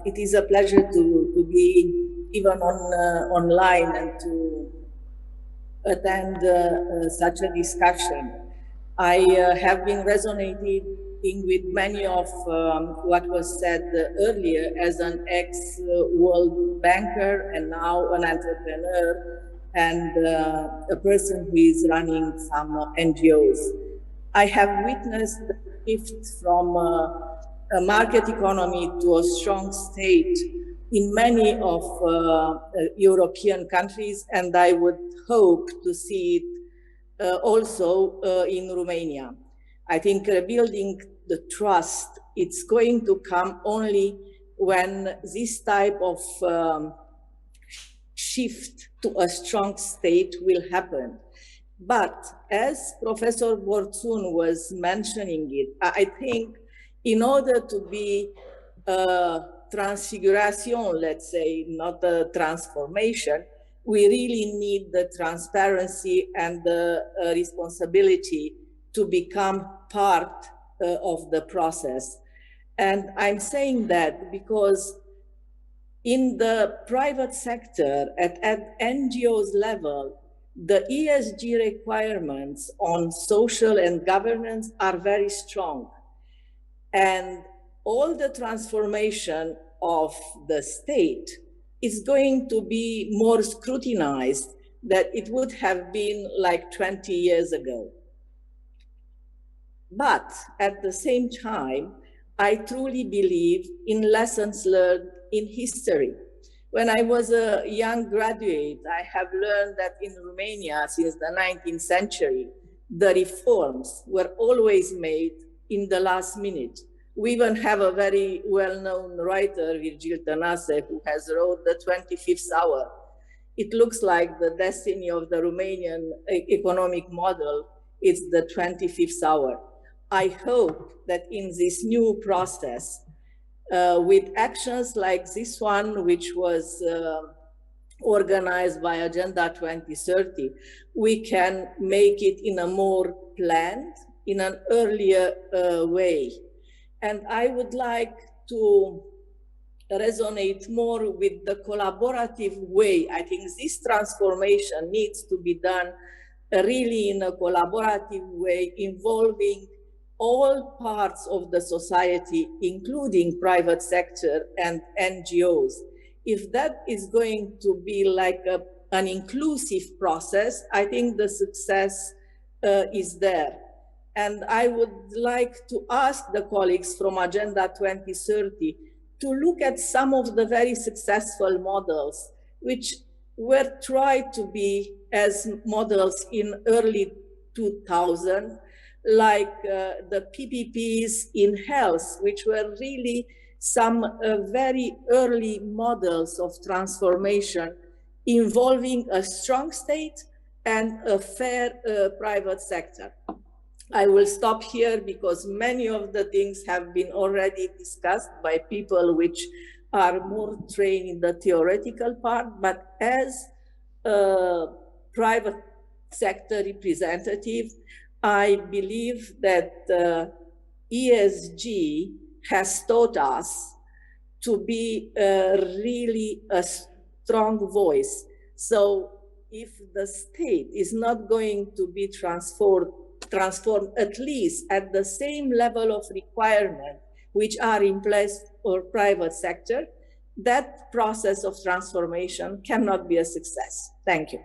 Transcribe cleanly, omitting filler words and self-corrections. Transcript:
It is a pleasure to be even online and to attend such a discussion. I have been resonating with many of what was said earlier as an ex-world banker and now an entrepreneur and a person who is running some NGOs. I have witnessed the shift from a market economy to a strong state in many of European countries, and I would hope to see it also in Romania. I think rebuilding the trust, it's going to come only when this type of shift to a strong state will happen. But as Professor Borțun was mentioning it, I think in order to be a transfiguration, let's say, not a transformation, we really need the transparency and the responsibility to become part of the process. And I'm saying that because in the private sector, at NGOs level, the ESG requirements on social and governance are very strong. And all the transformation of the state is going to be more scrutinized than it would have been like 20 years ago. But at the same time, I truly believe in lessons learned in history. When I was a young graduate, I have learned that in Romania since the 19th century, the reforms were always made in the last minute. We even have a very well-known writer, Virgil Tănase, who has wrote the 25th hour. It looks like the destiny of the Romanian economic model is the 25th hour. I hope that in this new process, with actions like this one, which was organized by Agenda 2030, we can make it in a more planned, in an earlier way. And I would like to resonate more with the collaborative way. I think this transformation needs to be done really in a collaborative way, involving all parts of the society, including private sector and NGOs. If that is going to be like an inclusive process, I think the success is there. And I would like to ask the colleagues from Agenda 2030 to look at some of the very successful models which were tried to be as models in early 2000, like the PPPs in health, which were really some very early models of transformation involving a strong state and a fair private sector. I will stop here because many of the things have been already discussed by people which are more trained in the theoretical part, but as a private sector representative, I believe that ESG has taught us to be really a strong voice. So if the state is not going to be transformed at least at the same level of requirement which are in place for private sector, that process of transformation cannot be a success. Thank you.